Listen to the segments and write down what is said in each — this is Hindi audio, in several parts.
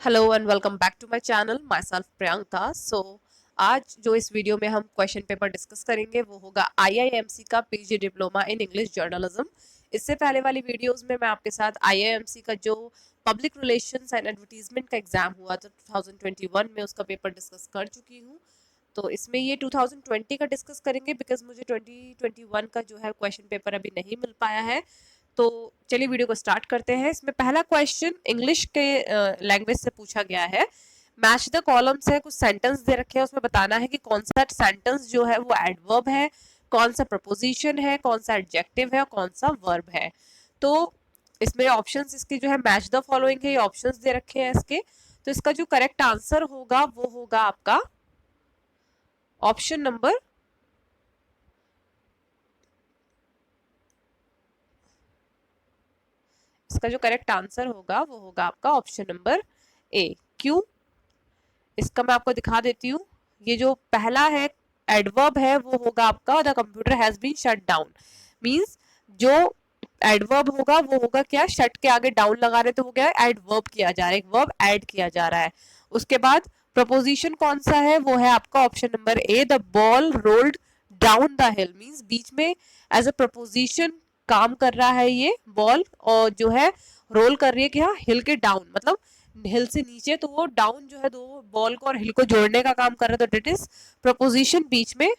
Hello and welcome back to my channel myself Priyanka. आज जो इस वीडियो में हम क्वेश्चन पेपर डिस्कस करेंगे वो होगा आईआईएमसी का PG diploma in English journalism. इससे पहले वाली वीडियोस में मैं आपके साथ आईआईएमसी का जो पब्लिक रिलेशंस एंड एडवर्टीजमेंट का एग्जाम हुआ था 2021 में उसका पेपर डिस्कस कर चुकी हूँ। तो इसमें ये 2020 का डिस्कस करेंगे बिकॉज मुझे 2021 का जो है क्वेश्चन पेपर अभी नहीं मिल पाया है। तो चलिए वीडियो को स्टार्ट करते हैं। इसमें पहला क्वेश्चन इंग्लिश के लैंग्वेज से पूछा गया है। मैच द कॉलम्स है, कुछ सेंटेंस दे रखे हैं, उसमें बताना है कि कौन सा सेंटेंस जो है वो एडवर्ब है, कौन सा प्रपोजिशन है, कौन सा एडजेक्टिव है और कौन सा वर्ब है। तो इसमें ऑप्शंस इसके जो है मैच द फॉलोइंग है, ये ऑप्शंस दे रखे हैं इसके। तो इसका जो करेक्ट आंसर होगा वो होगा आपका ऑप्शन नंबर इसका जो करेक्ट आंसर होगा वो होगा आपका ऑप्शन नंबर ए। क्यों, इसका मैं आपको दिखा देती हूँ। ये जो पहला है एडवर्ब है वो होगा आपका the computer has been shut down. Means जो एडवर्ब होगा वो होगा क्या, शट के आगे डाउन लगा रहे तो वो क्या है, एडवर्ब किया जा रहा है, एक वर्ब ऐड किया जा रहा है। उसके बाद प्रपोजिशन कौन सा है, वो है आपका option number A the ball rolled down the hill. Means बीच में एज अ प्रपोजिशन काम कर रहा है ये बॉल, और जो है रोल कर रही है क्या, हिल के डाउन, मतलब हिल से नीचे, तो वो डाउन जो है दो बॉल को और हिल को जोड़ने का काम कर रहा है, तो डेट इज प्रपोजिशन बीच में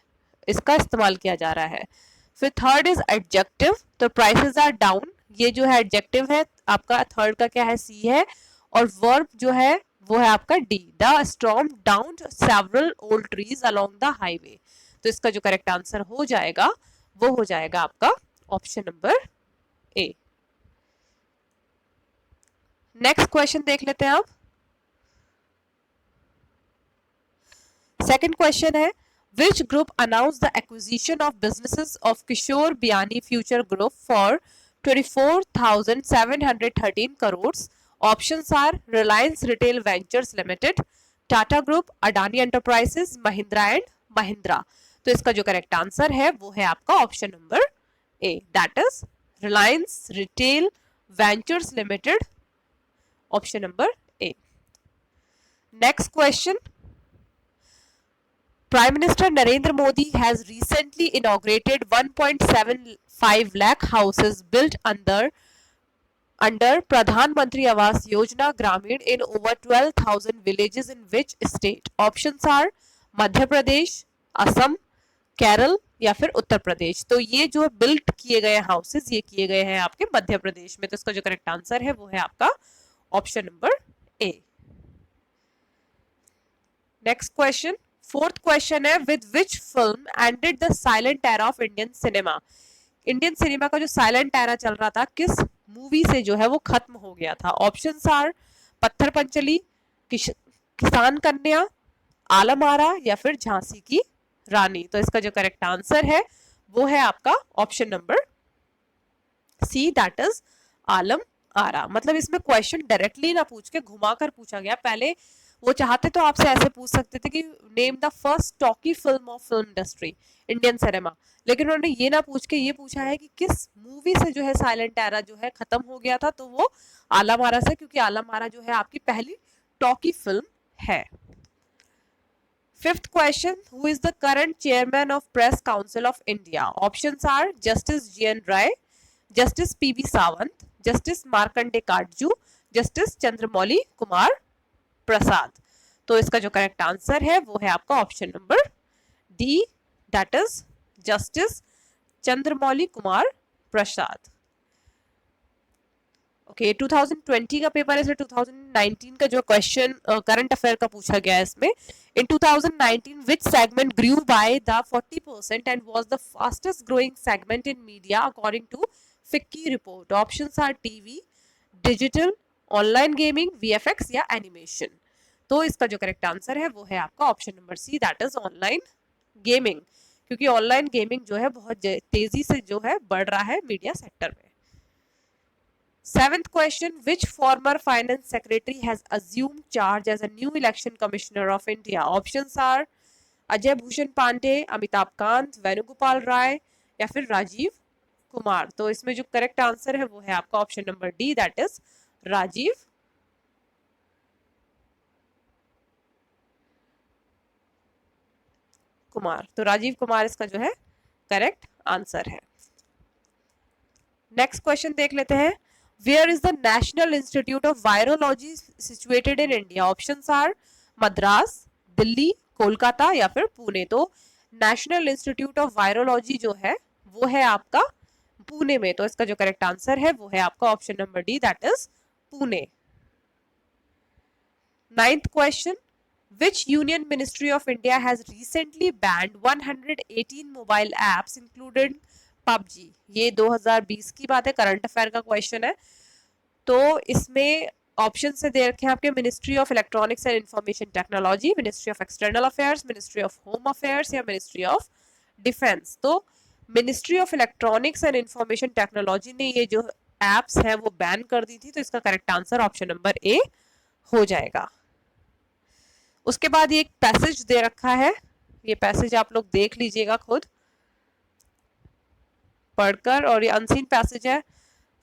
इसका इस्तेमाल किया जा रहा है। फिर थर्ड इज एडजेक्टिव, तो प्राइसेस आर डाउन, ये जो है एडजेक्टिव है आपका। थर्ड का क्या है, सी है। और वर्ब जो है वो है आपका D the storm down several old trees along the highway. तो इसका जो करेक्ट आंसर हो जाएगा वो हो जाएगा आपका option number A. Next question देख लेते हैं आप। सेकंड क्वेश्चन है which group announced the acquisition of businesses of Kishore Biani Future Group for 24,713 crores? Options are Reliance Retail Ventures Limited, Tata Group, Adani Enterprises, Mahindra and Mahindra। तो इसका जो करेक्ट आंसर है वो है आपका option number A, that is Reliance retail ventures limited, option number A. Next question, Prime Minister Narendra Modi has recently inaugurated 1.75 lakh houses built under Pradhan Mantri Awas Yojana Gramin in over 12,000 villages in which state? Options are Madhya Pradesh, Assam, Kerala या फिर उत्तर प्रदेश। तो ये जो बिल्ट किए गए हाउसेस ये किए गए हैं आपके मध्य प्रदेश में। तो इसका जो करेक्ट आंसर है वो है आपका option number A. Next question, fourth question है with which film ended the silent era of Indian cinema? Indian cinema का जो साइलेंट एरा चल रहा था किस मूवी से जो है वो खत्म हो गया था? ऑप्शंस आर पत्थर पंचली, किसान कन्या, आलम आरा या फिर झांसी की रानी। तो इसका जो करेक्ट आंसर है वो है आपका option number C, that is Alam Ara. मतलब इसमें क्वेश्चन डायरेक्टली ना पूछ के घुमाकर पूछा गया। पहले वो चाहते तो आपसे ऐसे पूछ सकते थे कि name the first talkie film of film industry Indian cinema, लेकिन उन्होंने ये ना पूछ के ये पूछा है कि किस मूवी से जो है साइलेंट एरा जो है खत्म हो गया था। तो वो आलम आरा से, क्योंकि आलम आरा जो है आपकी पहली टॉकी फिल्म है। Fifth question, who is the current chairman of press council of India? Options are justice GN Rai, justice PB Sawant, justice Markandey Katju, justice Chandramouli Kumar Prasad. तो इसका जो करेक्ट आंसर है वो है आपका option number D, that is justice Chandramouli Kumar Prasad. Okay, 2020 का पेपर है, इसलिए 2019 का जो क्वेश्चन करंट अफेयर का पूछा गया है इसमें। इन 2019 which segment grew by the 40% and was the fastest growing segment in media according to FICCI report? Options are TV, digital, online gaming, VFX या एनिमेशन। तो इसका जो करेक्ट आंसर है वो है आपका option number C, that is online gaming, क्योंकि ऑनलाइन गेमिंग जो है बहुत तेजी से जो है बढ़ रहा है मीडिया सेक्टर में। Seventh question, which former finance secretary has assumed charge as a new election commissioner of India? Options are Ajay Bhushan Pandey, Amitabh Kant, Venugopal Rai या फिर राजीव कुमार। तो इसमें जो करेक्ट आंसर है वो है आपका option number D, that is Rajiv Kumar, तो राजीव कुमार इसका जो है करेक्ट आंसर है। नेक्स्ट क्वेश्चन देख लेते हैं, where is the national institute of virology situated in India? Options are Madras, Delhi, Kolkata या फिर पुणे। तो नेशनल इंस्टीट्यूट ऑफ वायरोलॉजी जो है वो है आपका पुणे में, तो इसका जो करेक्ट आंसर है वो है आपका option number D, that is Pune. Ninth question, which union ministry of India has recently banned 118 mobile apps including PUBG? ये 2020 की बात है, करंट अफेयर का क्वेश्चन है। तो इसमें ऑप्शन से दे रखे हैं आपके ministry of electronics and information technology, ministry of external affairs, ministry of home affairs या मिनिस्ट्री ऑफ डिफेंस। तो ministry of electronics and information technology ने ये जो एप्स है वो बैन कर दी थी, तो इसका करेक्ट आंसर ऑप्शन नंबर ए हो जाएगा। उसके बाद ये एक पैसेज दे रखा है, ये पैसेज आप लोग देख लीजिएगा खुद पढ़कर, और ये अनसीन पैसेज है।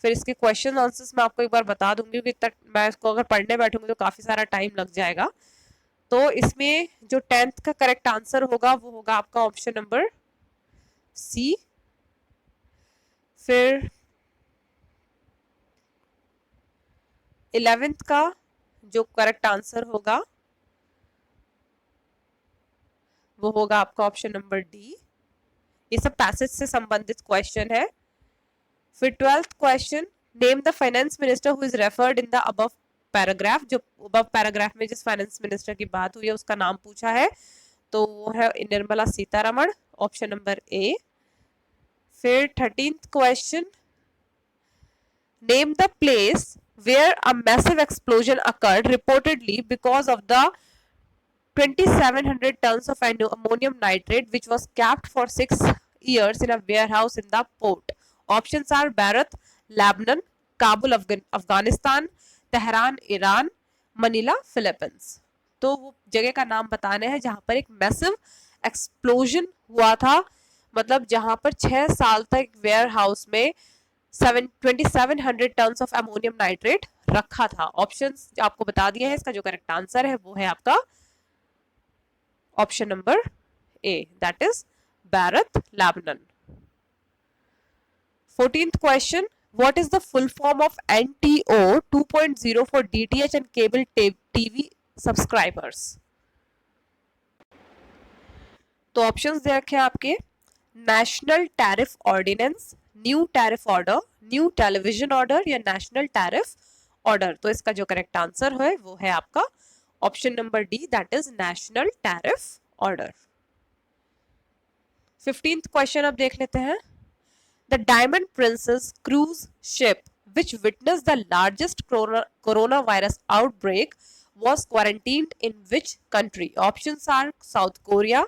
फिर इसके क्वेश्चन आंसर्स मैं आपको एक बार बता दूंगी, क्योंकि मैं इसको अगर पढ़ने बैठूंगी तो काफी सारा टाइम लग जाएगा। तो इसमें जो 10th का करेक्ट आंसर होगा वो होगा आपका ऑप्शन नंबर सी। फिर 11th का जो करेक्ट आंसर होगा वो होगा आपका ऑप्शन नंबर डी। ये सब पैसेज से संबंधित क्वेश्चन है। फिर 12th question, name the finance minister who is referred in the above paragraph. जो अबव पैराग्राफ में जिस फाइनेंस मिनिस्टर की बात हुई है उसका नाम पूछा है, तो वो है Nirmala Sitharaman, option number A. फिर 13th question, name the place where a massive explosion occurred reportedly because of the 2700 tons of ammonium nitrate which was kept for 6 years in a warehouse in the port. Options are Beirut, Lebanon, Kabul, Afghanistan, Tehran, Iran, Manila, Philippines. तो वो जगह का नाम बताने हैं जहां पर एक मैसिव एक्सप्लोजन हुआ था, मतलब जहां पर 6 साल तक वेयर हाउस में 2700 टन्स ऑफ अमोनियम नाइट्रेट रखा था। ऑप्शंस आपको बता दिए हैं, इसका जो करेक्ट आंसर है वो है आपका option number A, that is Beirut, Lebanon. 14th question, what is the full form of NTO 2.0 for DTH and cable TV subscribers? तो ऑप्शंस दे रखे हैं आपके, national tariff ordinance, new tariff order, new television order या नेशनल टैरिफ ऑर्डर। तो इसका जो करेक्ट आंसर है वो है आपका option number D, that is national tariff order. 15th question अब देख लेते हैं, the diamond princess cruise ship which witnessed the largest coronavirus outbreak was quarantined in which country? Options are South Korea,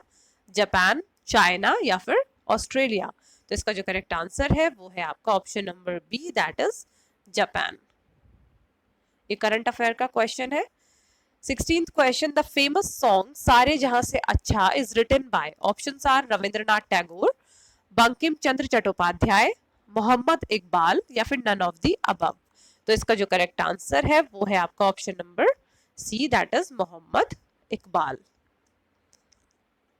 Japan, China या फिर ऑस्ट्रेलिया। तो इसका जो करेक्ट आंसर है वो है आपका option number B, that is Japan. ये करंट अफेयर का क्वेश्चन है। 16th question, the famous song सारे Jahan Se Achha is written by. Options are Rabindranath Tagore, Bankim Chandra Chattopadhyay, Mohammad Iqbal या फिर नन ऑफ द अबव। तो इसका जो करेक्ट आंसर है वो है आपका option number C, that is Muhammad Iqbal.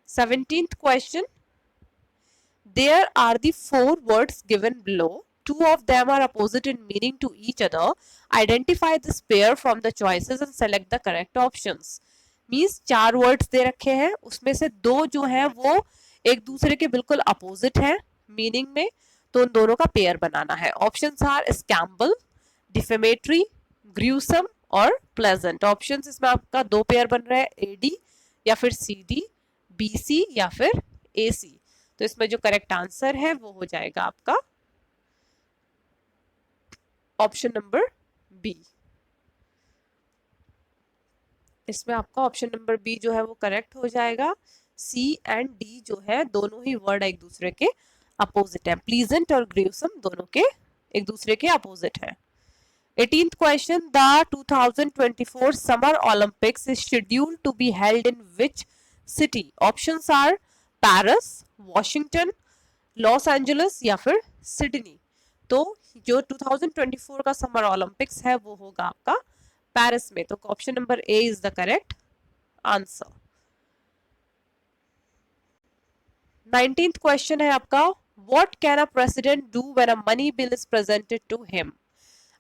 17th question, there are the 4 words given below. 2 of them are opposite in meaning to each other. Identify this pair from the choices and select the correct options. Means 4 words दे रखे हैं, उसमें से 2 जो है वो एक दूसरे के बिल्कुल अपोजिट है मीनिंग में, तो उन दोनों का पेयर बनाना है। ऑप्शंस आर स्कैम्बल, डिफेमेटरी, ग्रूसम और प्लेजेंट। ऑप्शंस इसमें आपका 2 पेयर बन रहे हैं, एडी या फिर सीडी, बीसी या फिर एसी। तो इसमें जो करेक्ट आंसर है वो हो जाएगा आपका ऑप्शन नंबर बी। इसमें आपका ऑप्शन नंबर बी जो है वो करेक्ट हो जाएगा। सी एंड डी जो है दोनों ही वर्ड एक दूसरे के अपोजिट है, प्लीजेंट और ग्रूसम दोनों के एक दूसरे के अपोजिट है। 18th question, the 2024 Summer Olympics is scheduled to be held in which city? Options are Paris, Washington, Los Angeles या फिर सिडनी। तो जो 2024 का समर ओलंपिक्स है वो होगा आपका पेरिस में, तो option number A is the correct answer. 19th question है आपका, what can a president do when a money bill is presented to him.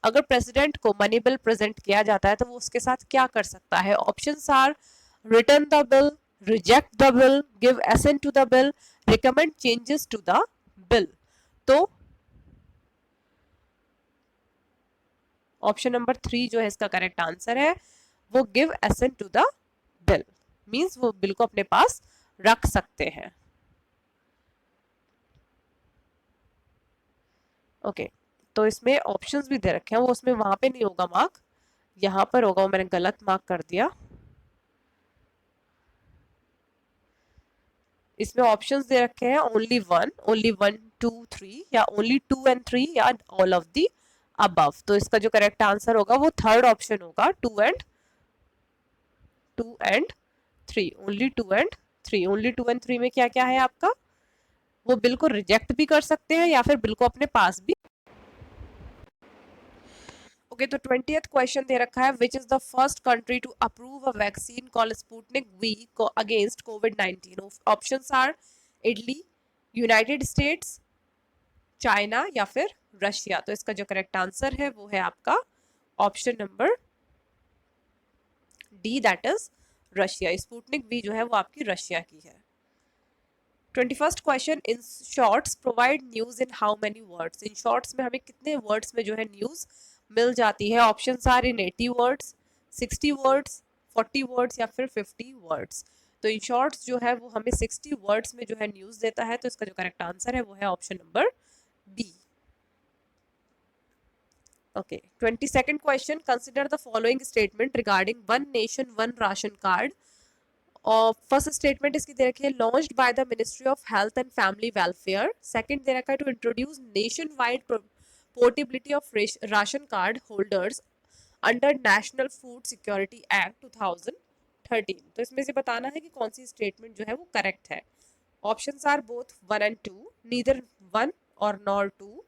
अगर प्रेसिडेंट को मनी बिल प्रेजेंट किया जाता है तो वो उसके साथ क्या कर सकता है। Options are return the bill, reject the bill, give assent to the bill, recommend changes to the bill. तो ऑप्शन नंबर 3 जो है इसका करेक्ट आंसर है, वो give assent to the bill, means वो बिल को अपने पास रख सकते हैं। ओके तो इसमें ऑप्शंस भी दे रखे हैं, वो उसमें वहां पे नहीं होगा मार्क, यहाँ पर होगा, वो मैंने गलत मार्क कर दिया। इसमें ऑप्शंस दे रखे हैं ओनली वन टू थ्री, या ओनली 2 and 3, या ऑल ऑफ दी अबव। तो इसका जो करेक्ट आंसर होगा वो थर्ड ऑप्शन होगा, 2 and 3, only 2 and 3। Only 2 and 3 में क्या क्या है आपका, वो बिल को रिजेक्ट भी कर सकते हैं या फिर बिल को अपने पास भी। ओके तो 20th क्वेश्चन दे रखा है, which is the first country to approve a vaccine called Sputnik V against कोविड-19। Options are Italy, United States, China या फिर रशिया। तो इसका जो करेक्ट आंसर है वो है आपका option number D, that is Russia. Sputnik V जो है वो आपकी रशिया की है। 21st question, in shorts provide news in how many words. In shorts में हमें कितने वर्ड्स में जो है न्यूज मिल जाती है। Options are in 80 words, 60 words, 40 words या फिर 50 वर्ड्स। तो इन शॉर्ट्स जो है वो हमें 60 वर्ड्स में जो है न्यूज देता है। तो इसका जो करेक्ट आंसर है वो है option number B. Okay 22nd question, consider the following statement regarding one nation one ration card. और फर्स्ट स्टेटमेंट इसकी दे रखी है, launched by the ministry of health and family welfare. Second दे रखा है, to introduce nation wide portability of ration card holders under national food security act 2013। तो इसमें से बताना है कि कौन सी स्टेटमेंट जो है वो करेक्ट है। Options are both 1 and 2, neither 1 और नॉर 2,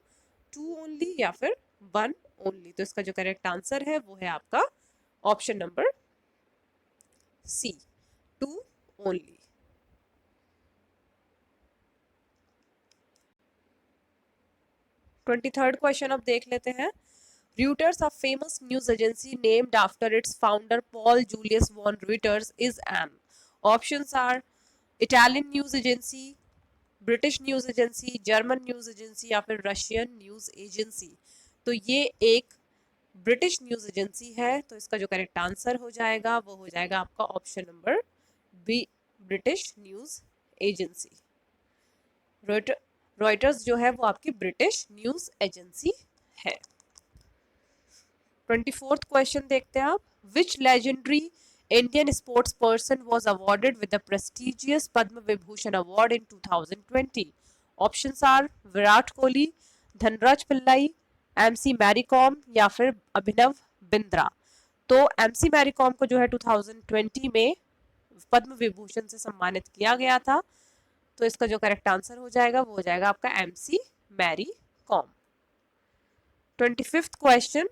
2 ओनली या फिर 1 ओनली। तो इसका जो करेक्ट आंसर है वो है आपका option number C, 2 only. Twenty third question अब देख लेते हैं। Reuters, a famous news agency named after its founder Paul Julius von Reuters, is an। Options are Italian news agency, British news agency, German news agency या फिर Russian news agency। तो ये एक ब्रिटिश न्यूज एजेंसी है। तो इसका जो करेक्ट आंसर हो जाएगा वो हो जाएगा आपका option number B, British news agency. Reuters जो है वो आपकी ब्रिटिश न्यूज एजेंसी है। 24th क्वेश्चन देखते हैं आप, which legendary Indian sports person was awarded with the prestigious Padma Vibhushan award in 2020। Options are Virat Kohli, Dhanraj Pillay, MC Mary Kom या फिर अभिनव बिंद्रा। तो एमसी मैरी कॉम को जो है 2020 में पद्म विभूषण से सम्मानित किया गया था। तो इसका जो करेक्ट आंसर हो जाएगा वो हो जाएगा आपका MC Mary Kom. 25th question,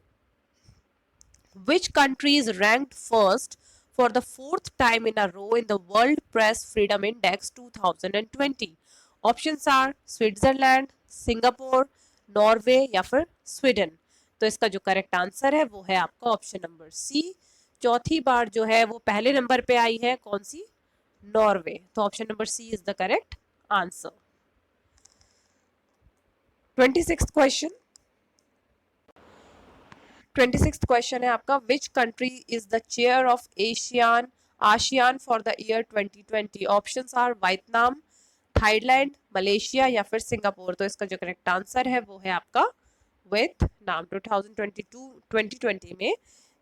which country is ranked first for the 4th time in a row in the World Press Freedom Index 2020? Options are Switzerland, Singapore, Norway या फिर स्वीडन। तो इसका जो करेक्ट आंसर है वो है आपका ऑप्शन नंबर सी, चौथी बार जो है वो पहले नंबर पे आई है, कौन सी, नॉर्वे। तो option number C is the correct answer. 26th question, 26th question है आपका, which country is the chair of ASEAN for the year 2020। Options are Vietnam, Thailand, Malaysia या फिर सिंगापुर। तो इसका जो करेक्ट आंसर है वो है आपका वियतनाम। 2020 में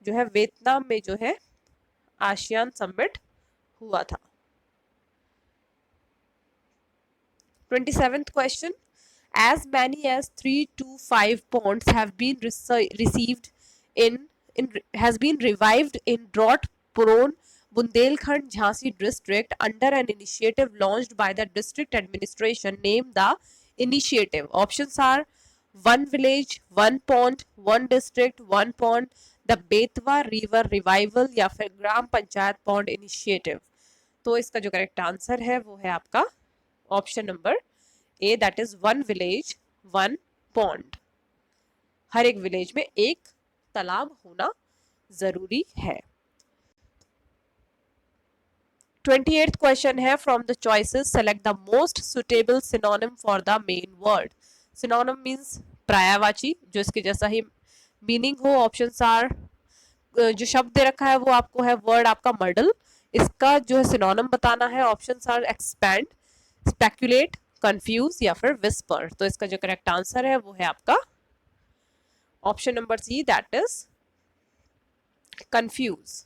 जो है वियतनाम में जो है आशियान समिट हुआ था। 27th question, as many as 3 to 5 ponds have been received has been revived in drought prone Bundelkhand Jhansi district under an initiative launched by the district administration. Name the initiative. Options are one village, one pond, one district, one pond, the Betwa river revival या फिर ग्राम पंचायत pond initiative। तो इसका जो करेक्ट आंसर है वो है आपका option number A, that is one village one pond. हर एक विलेज में एक तालाब होना जरूरी है। 28th क्वेश्चन है, from the choices select the most suitable synonym for the main word. Synonym means पर्यायवाची, जो इसके जैसा ही मीनिंग हो। ऑप्शंस आर, जो शब्द दे रखा है वो आपको है वर्ड आपका मर्डल, इसका जो है सिनोनिम बताना है। Options are expand, speculate, confuse या फिर विस्पर। तो इसका जो करेक्ट आंसर है वो है आपका option number C, that is confuse.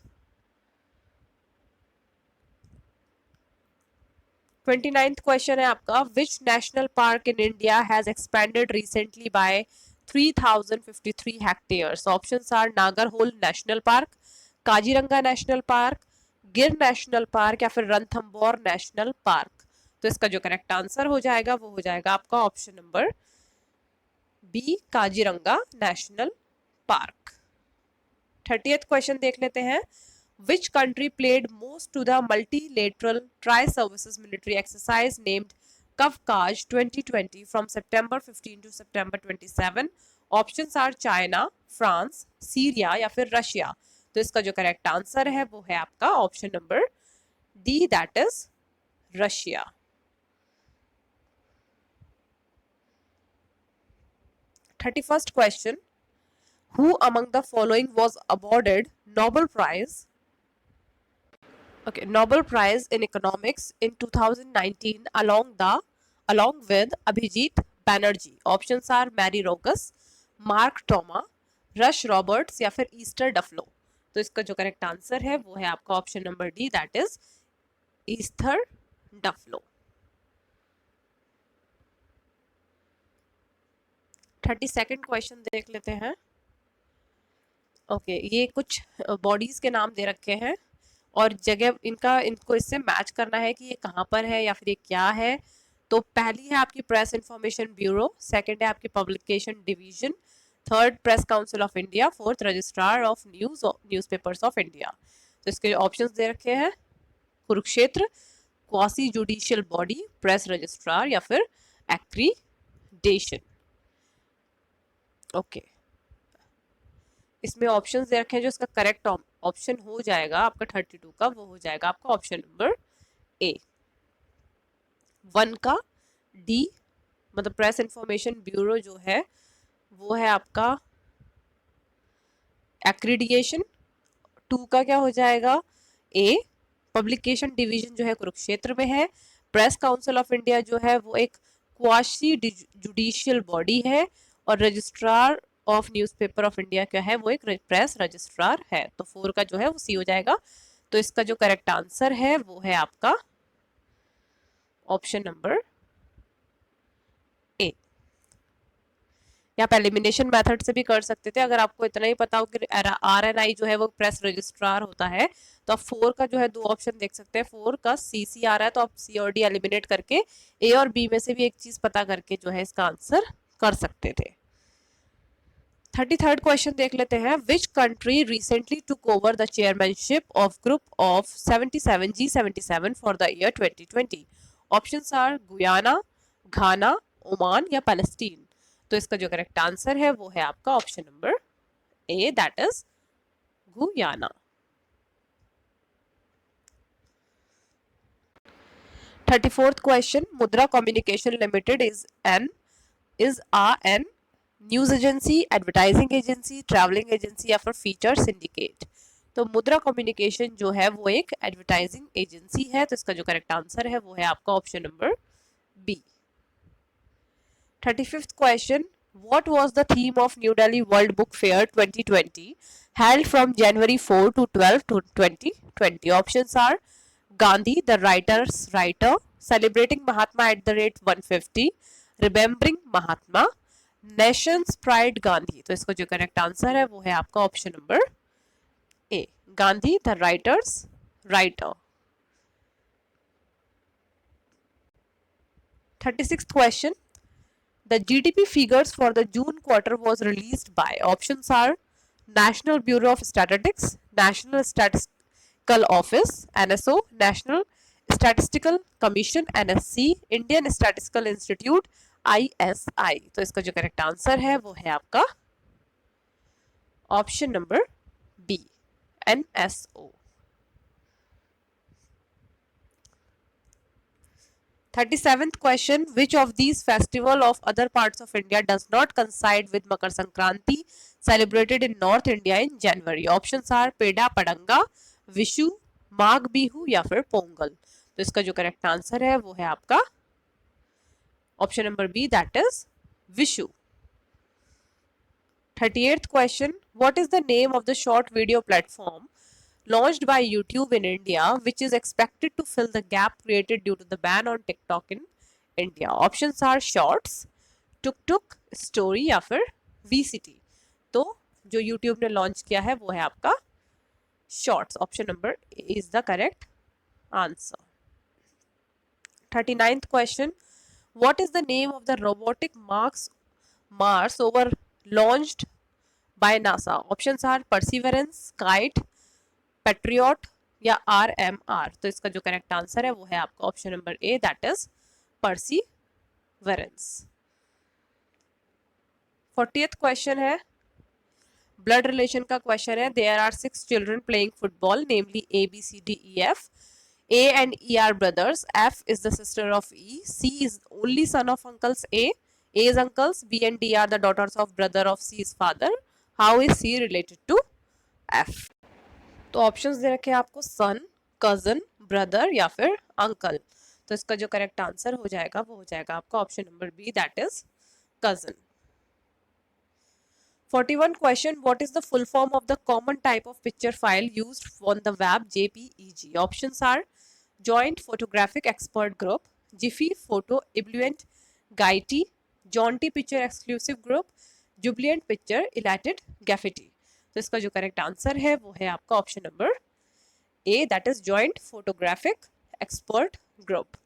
29th question है आपका, which national park in India has expanded recently by 3053 hectares. Options are Nagarhole national park, Kaziranga national park, Gir national park या फिर रणथंबोर नेशनल पार्क। तो इसका जो करेक्ट आंसर हो जाएगा वो हो जाएगा आपका option number B, Kaziranga national park. 30th question देख लेते हैं, which country played most to the multilateral tri-services military exercise named Kavkaz 2020 from September 15 to September 27? Options are China, France, Syria या फिर रशिया। तो इसका जो करेक्ट आंसर है वो है आपका option number D, that is Russia. Thirty first question, who among the following was awarded Nobel Prize Nobel Prize in Economics in 2019 along with Abhijit Banerjee? Options are Mary Rogas, Mark Toma, Rush Roberts या फिर ईस्टर डफलो। तो इसका जो करेक्ट आंसर है वो है आपका option number D, that is Easter डफलो। 32nd question देख लेते हैं। ये कुछ बॉडीज के नाम दे रखे हैं और जगह इनको इससे मैच करना है कि ये कहाँ पर है या फिर ये क्या है। तो पहली है आपकी प्रेस इंफॉर्मेशन ब्यूरो, सेकंड है आपकी publication division, third press council of India, fourth registrar of newspapers of India. तो इसके ऑप्शंस दे रखे हैं, Kurukshetra, quasi judicial body, press registrar या फिर एक्रीडेशन। इसमें ऑप्शंस दे रखे हैं, जो इसका करेक्ट ऑप्शन हो जाएगा आपका 32 का वो हो जाएगा आपका ऑप्शन नंबर ए। 1 का डी मतलब प्रेस इंफॉर्मेशन ब्यूरो जो है वो है आपका एक्रीडिएशन। 2 का क्या हो जाएगा ए, पब्लिकेशन डिवीजन जो है कुरुक्षेत्र में है। प्रेस काउंसिल ऑफ इंडिया जो है वो एक क्वासी जुडिशियल बॉडी है और registrar of newspaper of India क्या है वो एक प्रेस रजिस्ट्रार है। तो 4 का जो है वो सी हो जाएगा। तो इसका जो करेक्ट आंसर है वो है आपका ऑप्शन नंबर ए। या आप एलिमिनेशन मेथड से भी कर सकते थे, अगर आपको इतना ही पता हो कि RNI जो है वो प्रेस रजिस्ट्रार होता है तो आप 4 का जो है 2 ऑप्शन देख सकते हैं। 4 का CC आ रहा है तो आप C और D एलिमिनेट करके A और B में से भी एक चीज पता करके जो है इसका आंसर कर सकते थे। 33rd क्वेश्चन देख लेते हैं, which country recently took over the chairmanship of group of 77 G77 for the year 2020? Options are Guyana, Ghana, Oman या पैलेस्टीन। तो इसका जो करेक्ट आंसर है वो है आपका option number A, that is Guyana. 34th question, Mudra communication limited is an news agency, advertising agency, travelling agency या फिर फीचर सिंडिकेट। तो मुद्रा कम्युनिकेशन जो है वो एक एडवर्टाइजिंग एजेंसी है। तो इसका जो करेक्ट आंसर है वो है आपका option number B. 35th question, what was the theme of New Delhi World Book Fair 2020 held from January 4 to 12 to 2020? Options are Gandhi, the writer's writer, celebrating Mahatma at the rate 150, remembering Mahatma, Nation's Pride Gandhi। तो इसको जो करेक्ट आंसर है वो है आपका option number A, Gandhi the writers writer. 36th question, the GDP figures for the June quarter was released by, options are National Bureau of Statistics, National Statistical Office, NSO, National statistical commission NSC, Indian statistical institute ISI। तो इसका जो करेक्ट आंसर है वो है आपका option number B, NSO। 37th question, which of these festival of other parts of India does not coincide with Makar Sankranti celebrated in North India in January? Options are पेड़ा पड़ंगा, विशु, माघ बिहू या फिर पोंगल। तो इसका जो करेक्ट आंसर है वो है आपका option number B, that is Vishu. 38th question, what is the name of the short video platform launched by YouTube in India, which is expected to fill the gap created due to the ban on TikTok in India? Options are Shorts, TukTuk, Story या फिर VCT। तो जो YouTube ने लॉन्च किया है वो है आपका Shorts। Option number A is the correct answer. 39th question, what is the name of the robotic Mars over launched by NASA? Options are Perseverance, Kite, patriot या RMR। तो इसका जो करेक्ट आंसर है वो है आपका option number A, that is perseverance. 40th question है ब्लड रिलेशन का क्वेश्चन है। There are 6 children playing football, namely ABCDEF। A and E are brothers. F is the sister of E. C is only son of uncles A. A is uncles. B and D are the daughters of brother of C's father. How is C related to F? तो ऑप्शंस दे रखे हैं आपको सन, कजन, ब्रदर या फिर अंकल। तो इसका जो करेक्ट आंसर हो जाएगा वो हो जाएगा आपका option number B, that is cousin. 41 question, what is the full form of the common type of picture file used on the web JPEG? Options are joint photographic expert group, jiffy photo ebullient gaiety, jaunty picture exclusive group, jubilant picture elated graffiti. तो इसका जो करेक्ट आंसर है वो है आपका option number A, that is joint photographic expert group.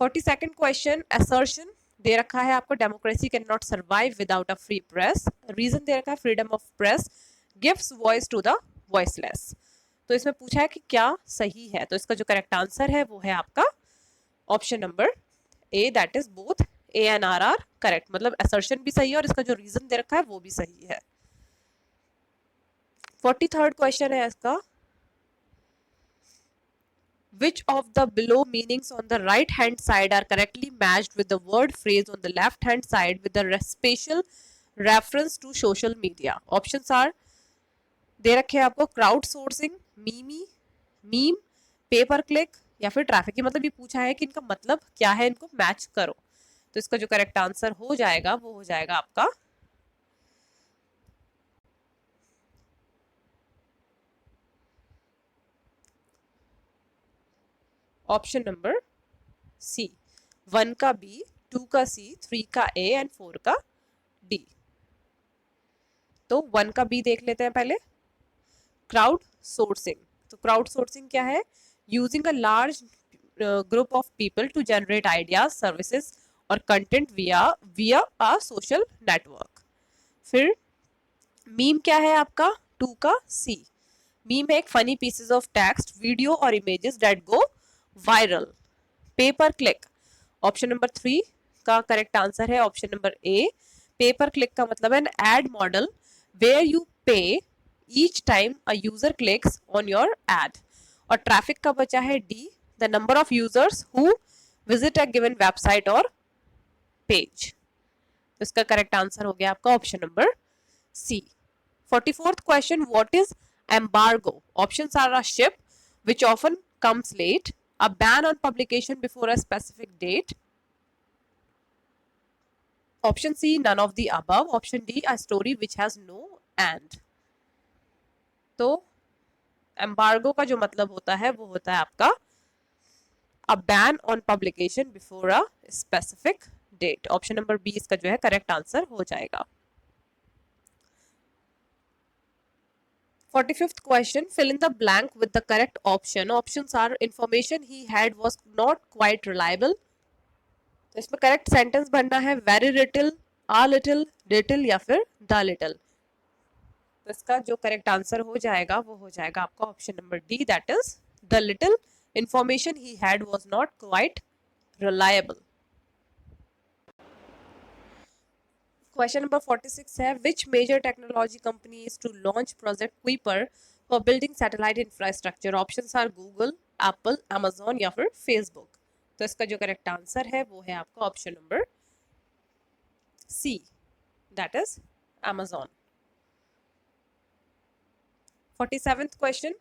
42nd question, assertion दे रखा है आपको democracy cannot survive without a free press. Reason दे रखा है freedom of press gives voice to the voiceless. तो इसमें पूछा है कि क्या सही है। तो इसका जो करेक्ट आंसर है वो है आपका option number A, that is both A and R R correct. मतलब असर्शन भी सही है और इसका जो रीजन दे रखा है वो भी सही है। 43rd क्वेश्चन है इसका, which of the below meanings on the right hand side are correctly matched with the word phrase on the left hand side with the special reference to social media? Options are दे रखे हैं आपको crowd sourcing, Mimi, meme, paper click या फिर ट्रैफिक। की मतलब ये पूछा है कि इनका मतलब क्या है, इनको मैच करो। तो इसका जो करेक्ट आंसर हो जाएगा वो हो जाएगा आपका ऑप्शन नंबर सी, 1 का बी, 2 का सी, 3 का ए एंड 4 का डी। तो 1 का बी देख लेते हैं पहले, क्राउड सोर्सिंग। तो क्राउड सोर्सिंग क्या है? Using a large group of people to generate ideas, services और content via a social network. फिर मीम क्या है आपका? 2 का सी, मीम है एक funny pieces of text, video और images that go viral. Paper click, option number 3 का करेक्ट आंसर है option number A. Paper click का मतलब है an ad model where you पे each time a user clicks on your ad. और ट्रैफिक का बचा है D, the number of users who visit a given website और पेज। तो इसका करेक्ट आंसर हो गया आपका option number C. 44th question, what is embargo? Options are a ship which often comes late, a ban on publication before a specific date, option C, none of the above, option D, a story which has no and। तो embargo का जो मतलब होता है वो होता है आपका a ban on publication before a specific date। Option number B इसका जो है करेक्ट आंसर हो जाएगा। 45th question, fill in the blank with the correct option. Options are information he had was not quite reliable. तो इसमें करेक्ट सेंटेंस बनना है very little, a little या फिर the little। तो इसका जो करेक्ट आंसर हो जाएगा वो हो जाएगा आपका option number D, that is the little information he had was not quite reliable. Question number 46 है which major technology company is to launch project Kuiper for building satellite infrastructure? Options are Google, Apple, Amazon या फिर Facebook. तो इसका जो करेक्ट आंसर है वो है आपका option number C, that is Amazon. 47th question,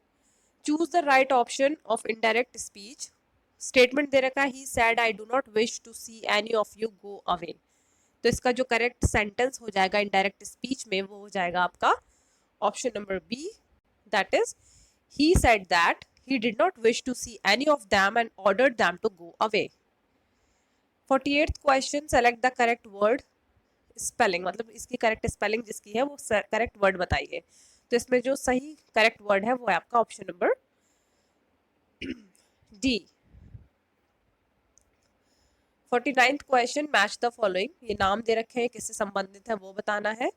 choose the right option of indirect speech. Statement दे रखा है he said I do not wish to see any of you go away. तो इसका जो करेक्ट सेंटेंस हो जाएगा इनडायरेक्ट स्पीच में वो हो जाएगा आपका option number B, that is he said that he did not wish to see any of them and ordered them to go away. 48th question, select the correct word spelling. मतलब इसकी करेक्ट स्पेलिंग जिसकी है वो करेक्ट वर्ड बताइए. तो इसमें जो सही करेक्ट वर्ड है वो है आपका option number D. 49th question, match the following. ये नाम दे रखे हैं, किससे संबंधित है वो बताना है.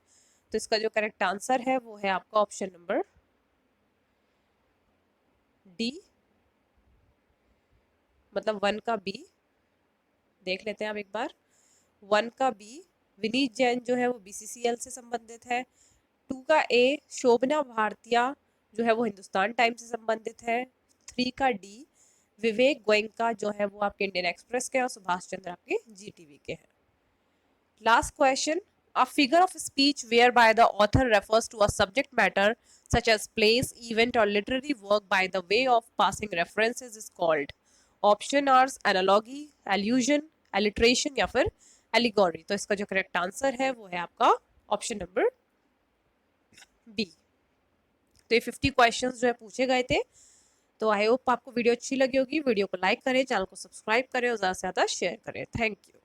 तो इसका जो करेक्ट आंसर है वो है आपका ऑप्शन नंबर डी, मतलब 1 का बी. देख लेते हैं आप एक बार. 1 का बी, विनीत जैन जो है वो बीसीसीएल से संबंधित है. 2 का ए, शोभना भारतिया जो है वो हिंदुस्तान टाइम्स से संबंधित है. 3 का डी, विवेक गोयनका जो है वो आपके इंडियन एक्सप्रेस के और सुभाष चंद्र आपके जीटीवी के हैं. Last question, a figure of speech whereby the author refers to a subject matter such as place, event or literary work by the way of passing references is called. Option are analogy, allusion, alliteration या फिर allegory. तो इसका जो करेक्ट आंसर है वो है आपका ऑप्शन नंबर बी. तो ये 50 क्वेश्चंस जो है पूछे गए थे. तो आई होप आपको वीडियो अच्छी लगी होगी. वीडियो को लाइक करें, चैनल को सब्सक्राइब करें और ज़्यादा से ज़्यादा शेयर करें. Thank you.